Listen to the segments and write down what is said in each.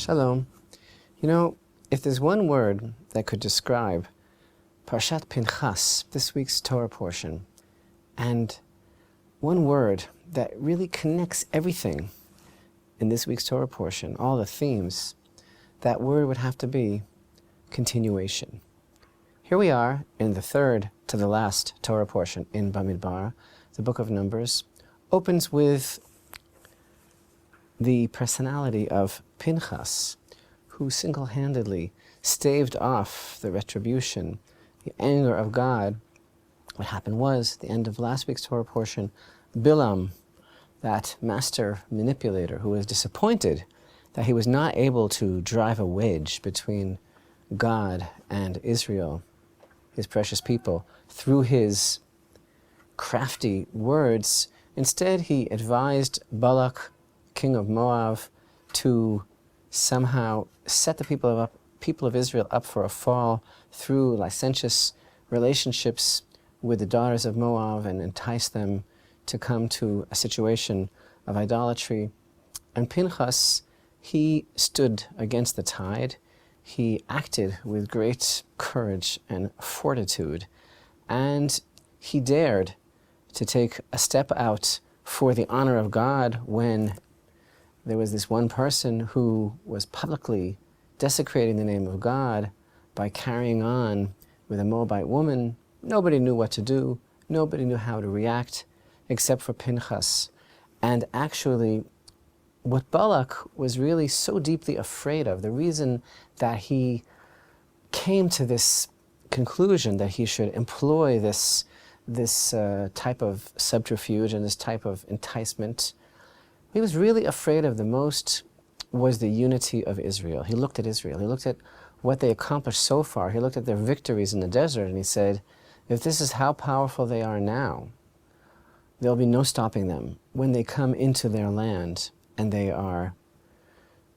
Shalom. You know, if there's one word that could describe Parashat Pinchas, this week's Torah portion, and one word that really connects everything in this week's Torah portion, all the themes, that word would have to be continuation. Here we are in the third to the last Torah portion in Bamidbar. The book of Numbers opens with the personality of Pinchas, who single-handedly staved off the retribution, the anger of God. What happened was, at the end of last week's Torah portion, Bilam, that master manipulator who was disappointed that he was not able to drive a wedge between God and Israel, his precious people, through his crafty words. Instead, he advised Balak, king of Moab, to somehow set the people of Israel up for a fall through licentious relationships with the daughters of Moab and entice them to come to a situation of idolatry. And Pinchas, he stood against the tide. He acted with great courage and fortitude, and he dared to take a step out for the honor of God when there was this one person who was publicly desecrating the name of God by carrying on with a Moabite woman. Nobody knew what to do. Nobody knew how to react except for Pinchas. And actually, what Balak was really so deeply afraid of, the reason that he came to this conclusion that he should employ this type of subterfuge and this type of enticement, he was really afraid of the most was the unity of Israel. He looked at Israel. He looked at what they accomplished so far. He looked at their victories in the desert, and he said, if this is how powerful they are now, there'll be no stopping them when they come into their land and they are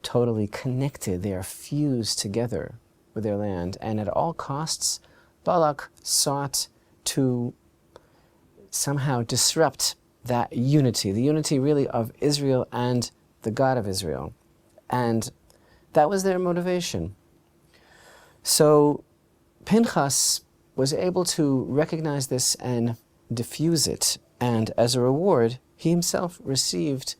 totally connected. They are fused together with their land. And at all costs, Balak sought to somehow disrupt that unity, the unity really of Israel and the God of Israel. And that was their motivation. So Pinchas was able to recognize this and diffuse it. And as a reward, he himself received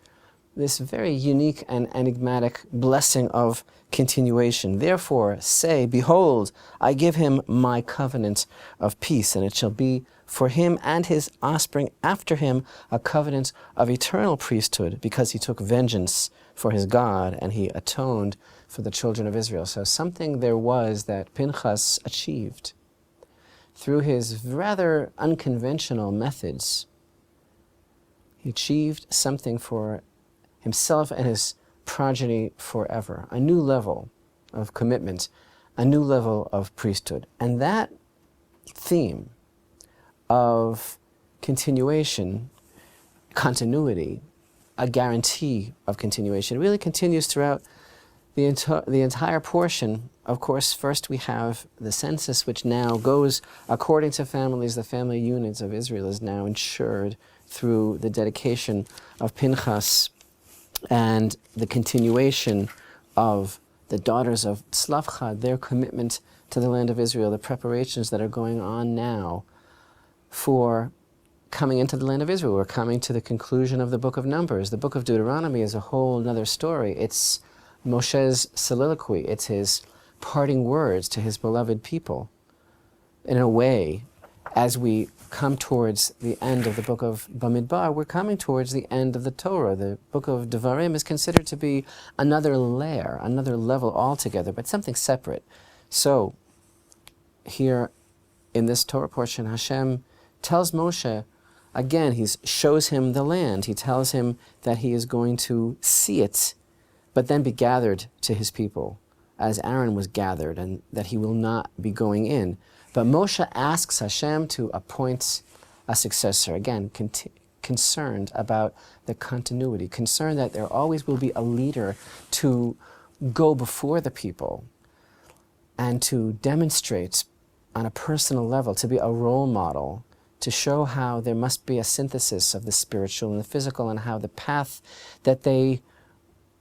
this very unique and enigmatic blessing of continuation. Therefore, say, behold, I give him my covenant of peace, and it shall be for him and his offspring after him a covenant of eternal priesthood, because he took vengeance for his God, and he atoned for the children of Israel. So something there was that Pinchas achieved through his rather unconventional methods. He achieved something for himself and his progeny forever, a new level of commitment, a new level of priesthood. And that theme of continuation, continuity, a guarantee of continuation, really continues throughout the entire portion. Of course, first we have the census, which now goes according to families. The family units of Israel is now ensured through the dedication of Pinchas and the continuation of the daughters of Tzelaphchad, their commitment to the land of Israel, the preparations that are going on now for coming into the land of Israel. We're coming to the conclusion of the book of Numbers. The book of Deuteronomy is a whole other story. It's Moshe's soliloquy. It's his parting words to his beloved people. In a way, as we come towards the end of the book of Bamidbar, we're coming towards the end of the Torah. The book of Devarim is considered to be another layer, another level altogether, but something separate. So, here in this Torah portion, Hashem tells Moshe, again, he shows him the land. He tells him that he is going to see it, but then be gathered to his people, as Aaron was gathered, and that he will not be going in. But Moshe asks Hashem to appoint a successor, again, concerned about the continuity, concerned that there always will be a leader to go before the people and to demonstrate on a personal level, to be a role model, to show how there must be a synthesis of the spiritual and the physical, and how the path that they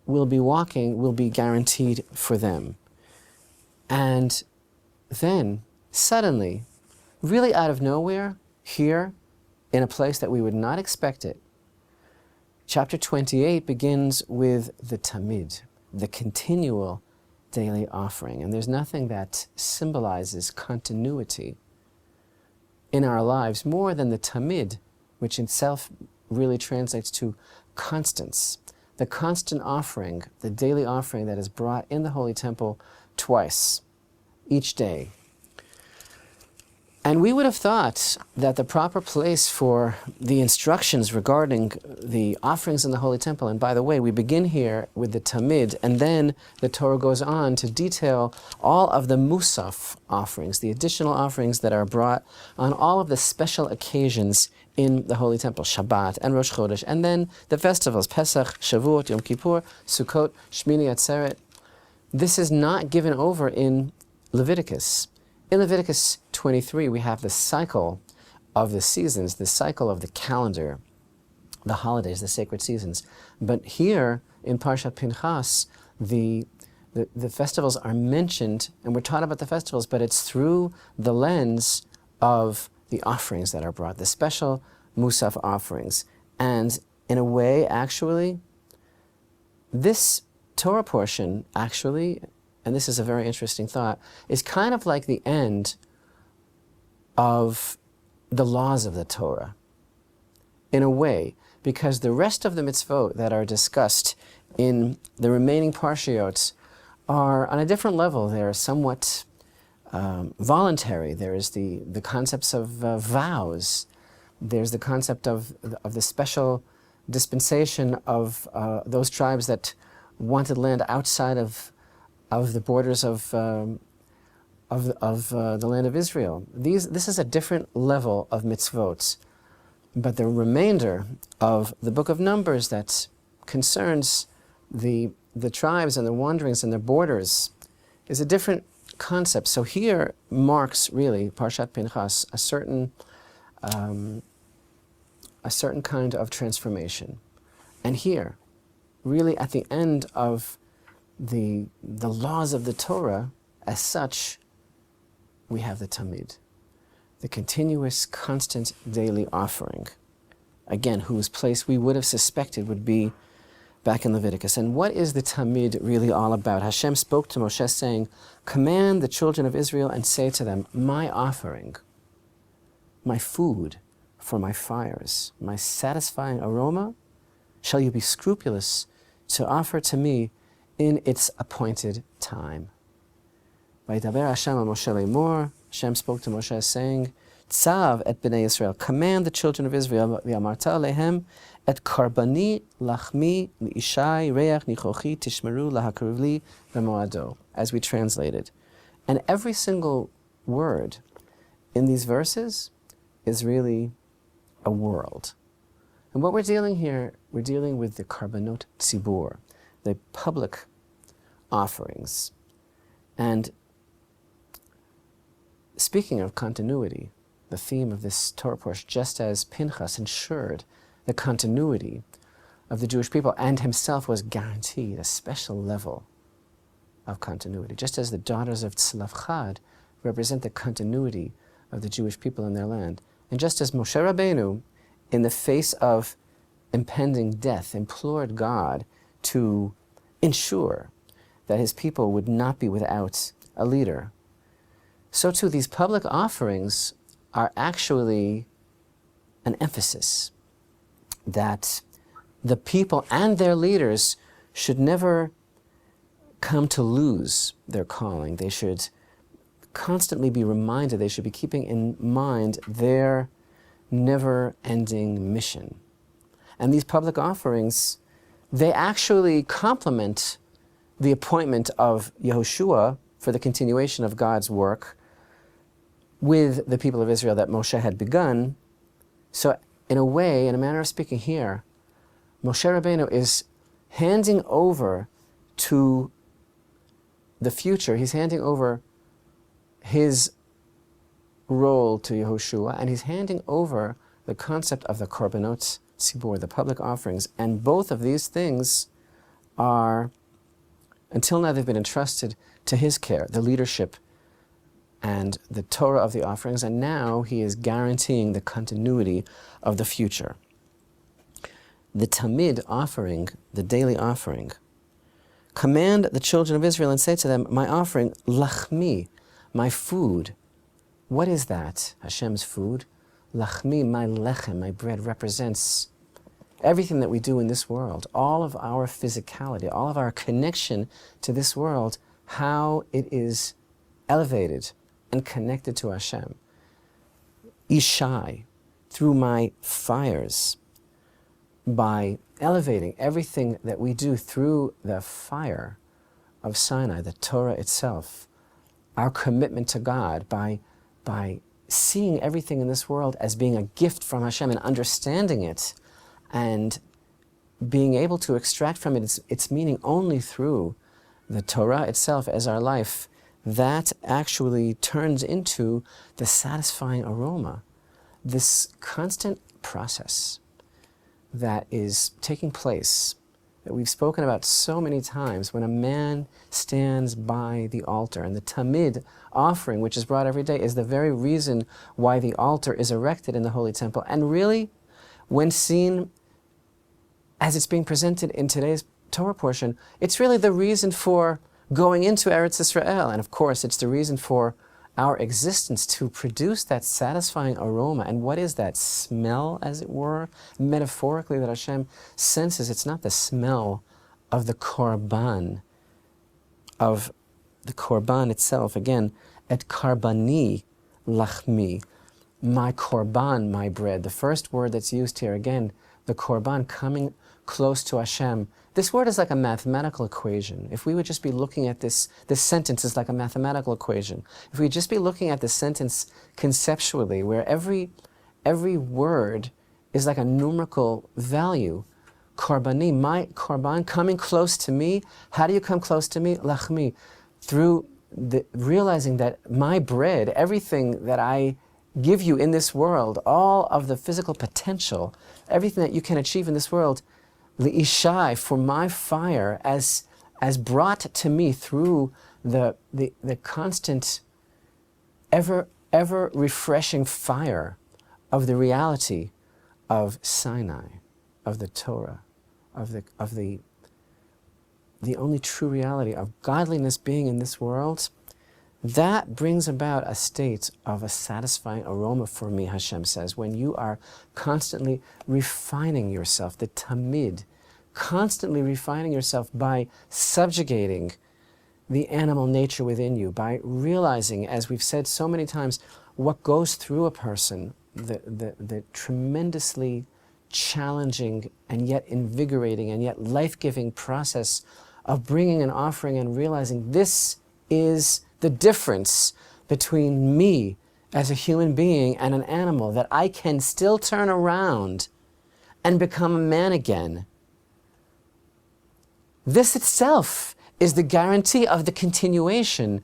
will be walking will be guaranteed for them. And then, suddenly, really out of nowhere, here, in a place that we would not expect it, chapter 28 begins with the Tamid, the continual daily offering. And there's nothing that symbolizes continuity in our lives more than the Tamid, which in itself really translates to constance. The constant offering, the daily offering that is brought in the Holy Temple twice, each day. And we would have thought that the proper place for the instructions regarding the offerings in the Holy Temple, and by the way, we begin here with the Tamid, and then the Torah goes on to detail all of the Musaf offerings, the additional offerings that are brought on all of the special occasions in the Holy Temple, Shabbat and Rosh Chodesh, and then the festivals, Pesach, Shavuot, Yom Kippur, Sukkot, Shmini Atzeret. This is not given over in Leviticus. In Leviticus 23, we have the cycle of the seasons, the cycle of the calendar, the holidays, the sacred seasons. But here in Parashat Pinchas, the festivals are mentioned, and we're taught about the festivals, but it's through the lens of the offerings that are brought, the special Musaf offerings. And in a way, actually, this Torah portion, actually, and this is a very interesting thought, is kind of like the end of the laws of the Torah, in a way, because the rest of the mitzvot that are discussed in the remaining parshiyot are on a different level. They're somewhat voluntary. There is the concepts of vows. There's the concept of the special dispensation of those tribes that wanted land outside of the borders of the land of Israel. This is a different level of mitzvot. But the remainder of the book of Numbers that concerns the tribes and the wanderings and their borders is a different concept. So here marks really, Parashat Pinchas, a certain kind of transformation. And here, really at the end of the laws of the Torah, as such, we have the Tamid, the continuous, constant daily offering, again, whose place we would have suspected would be back in Leviticus. And what is the Tamid really all about? Hashem spoke to Moshe saying, command the children of Israel and say to them, my offering, my food for my fires, my satisfying aroma, shall you be scrupulous to offer to me in its appointed time. Vaydaber Hashem al Moshe lemor, Hashem spoke to Moshe saying, Tzav et bnei Yisrael, command the children of Israel, v'amarta lehem, et karbani lachmi li'ishai reach nichochi tishmeru lahakriv b'moado, as we translated. And every single word in these verses is really a world. And what we're dealing here, we're dealing with the karbanot tzibur, the public offerings. And speaking of continuity, the theme of this Torah portion, just as Pinchas ensured the continuity of the Jewish people and himself was guaranteed a special level of continuity, just as the daughters of Tzelaphchad represent the continuity of the Jewish people in their land. And just as Moshe Rabbeinu, in the face of impending death, implored God to ensure that his people would not be without a leader, so too these public offerings are actually an emphasis that the people and their leaders should never come to lose their calling. They should constantly be reminded, they should be keeping in mind their never-ending mission. And these public offerings, they actually complement the appointment of Yehoshua for the continuation of God's work with the people of Israel that Moshe had begun. So in a way, in a manner of speaking here, Moshe Rabbeinu is handing over to the future, he's handing over his role to Yehoshua, and he's handing over the concept of the korbanot tzibur, the public offerings. And both of these things are, until now they've been entrusted to his care, the leadership and the Torah of the offerings, and now he is guaranteeing the continuity of the future. The Tamid offering, the daily offering, command the children of Israel and say to them, my offering, lachmi, my food. What is that? Hashem's food? Lachmi, my lechem, my bread, represents everything that we do in this world, all of our physicality, all of our connection to this world, how it is elevated and connected to Hashem. Ishai, through my fires, by elevating everything that we do through the fire of Sinai, the Torah itself, our commitment to God, by seeing everything in this world as being a gift from Hashem and understanding it and being able to extract from it its meaning only through the Torah itself as our life, that actually turns into the satisfying aroma, this constant process that is taking place, that we've spoken about so many times, when a man stands by the altar. And the Tamid offering, which is brought every day, is the very reason why the altar is erected in the Holy Temple. And really, when seen as it's being presented in today's Torah portion, it's really the reason for going into Eretz Israel. And of course, it's the reason for our existence, to produce that satisfying aroma. And what is that smell, as it were, metaphorically, that Hashem senses? It's not the smell of the korban, itself. Again, et karbani lachmi, my korban, my bread. The first word that's used here, again, the korban, coming close to Hashem. This word is like a mathematical equation. If we would just be looking at this sentence is like a mathematical equation. If we just be looking at this sentence conceptually, where every word is like a numerical value. Karbani, my korban, coming close to me. How do you come close to me? Lachmi, through realizing that my bread, everything that I give you in this world, all of the physical potential, everything that you can achieve in this world, Li'ishai, for my fire, as brought to me through the constant, ever refreshing fire of the reality of Sinai, of the Torah, of the only true reality of godliness being in this world. That brings about a state of a satisfying aroma for me, Hashem says, when you are constantly refining yourself, the Tamid, constantly refining yourself by subjugating the animal nature within you, by realizing, as we've said so many times, what goes through a person, the tremendously challenging and yet invigorating and yet life-giving process of bringing an offering and realizing this is the difference between me as a human being and an animal, that I can still turn around and become a man again. This itself is the guarantee of the continuation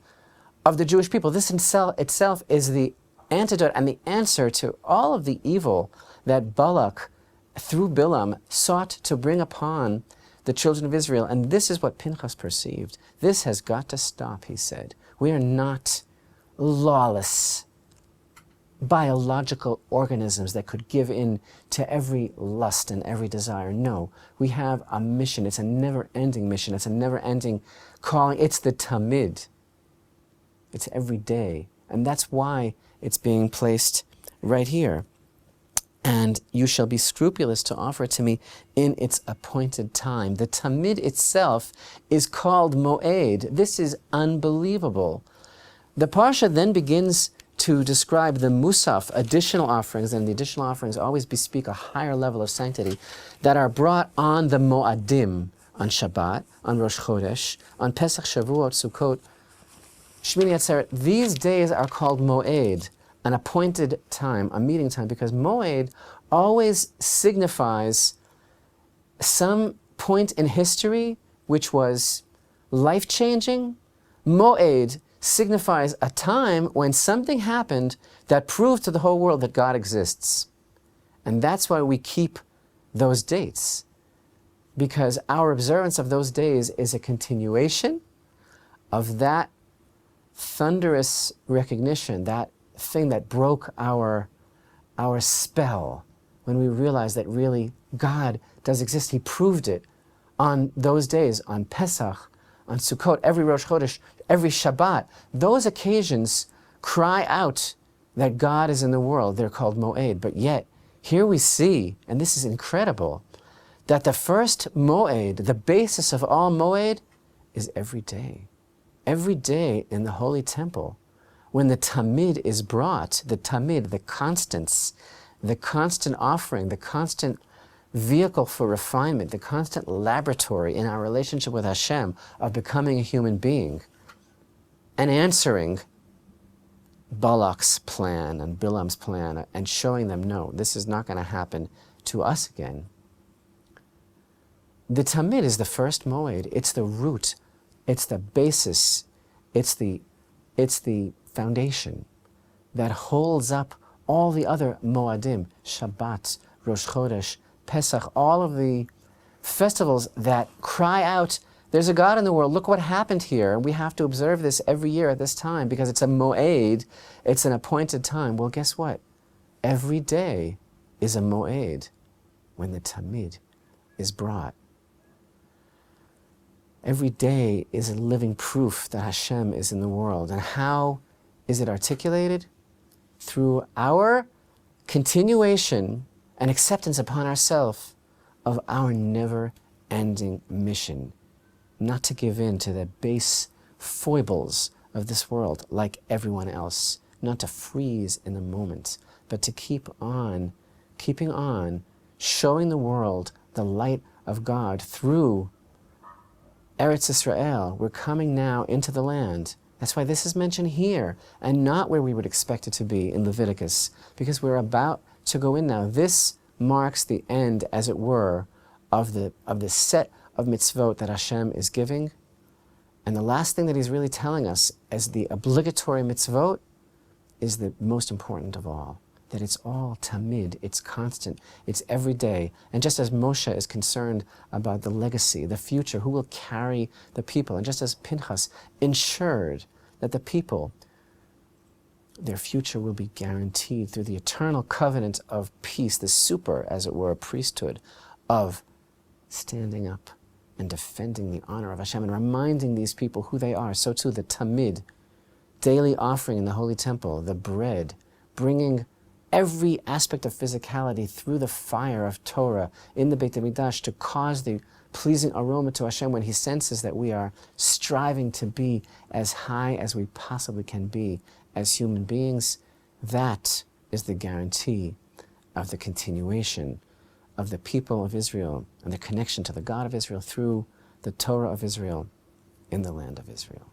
of the Jewish people. This itself is the antidote and the answer to all of the evil that Balak, through Bilam, sought to bring upon the children of Israel. And this is what Pinchas perceived. This has got to stop, he said. We are not lawless biological organisms that could give in to every lust and every desire. No, we have a mission. It's a never-ending mission. It's a never-ending calling. It's the Tamid. It's every day. And that's why it's being placed right here. And you shall be scrupulous to offer it to me in its appointed time. The Tamid itself is called Moed. This is unbelievable. The parasha then begins to describe the musaf, additional offerings, and the additional offerings always bespeak a higher level of sanctity, that are brought on the Moadim, on Shabbat, on Rosh Chodesh, on Pesach, Shavuot, Sukkot, Shmini Atzeret. These days are called Moed, an appointed time, a meeting time, because Moed always signifies some point in history which was life-changing. Moed signifies a time when something happened that proved to the whole world that God exists. And that's why we keep those dates. because our observance of those days is a continuation of that thunderous recognition, that thing that broke our spell when we realized that really God does exist. He proved it on those days, on Pesach, on Sukkot, every Rosh Chodesh, every Shabbat. Those occasions cry out that God is in the world. They're called Moed. But yet, here we see, and this is incredible, that the first Moed, the basis of all Moed, is every day. Every day in the Holy Temple, when the Tamid is brought, the Tamid, the constants, the constant offering, the constant vehicle for refinement, the constant laboratory in our relationship with Hashem of becoming a human being and answering Balak's plan and Bilam's plan and showing them, no, this is not going to happen to us again. The Tamid is the first Moed. It's the root. It's the basis. It's the foundation that holds up all the other Moadim, Shabbat, Rosh Chodesh, Pesach, all of the festivals that cry out, there's a God in the world, look what happened here. And we have to observe this every year at this time because it's a Moed, it's an appointed time. Well, guess what? Every day is a Moed when the Tamid is brought. Every day is a living proof that Hashem is in the world. And how is it articulated? Through our continuation and acceptance upon ourselves of our never-ending mission, not to give in to the base foibles of this world like everyone else, not to freeze in the moment, but to keeping on, showing the world the light of God through Eretz Israel. We're coming now into the land. That's why this is mentioned here and not where we would expect it to be in Leviticus, because we're about to go in now. This marks the end, as it were, of the set of mitzvot that Hashem is giving. And the last thing that he's really telling us as the obligatory mitzvot is the most important of all, that it's all tamid, it's constant, it's every day. And just as Moshe is concerned about the legacy, the future, who will carry the people, and just as Pinchas ensured that the people, their future will be guaranteed through the eternal covenant of peace, the super, as it were, priesthood of standing up and defending the honor of Hashem and reminding these people who they are. So too the Tamid, daily offering in the Holy Temple, the bread, bringing every aspect of physicality through the fire of Torah in the Beit HaMikdash to cause the pleasing aroma to Hashem when he senses that we are striving to be as high as we possibly can be as human beings. That is the guarantee of the continuation of the people of Israel and the connection to the God of Israel through the Torah of Israel in the land of Israel.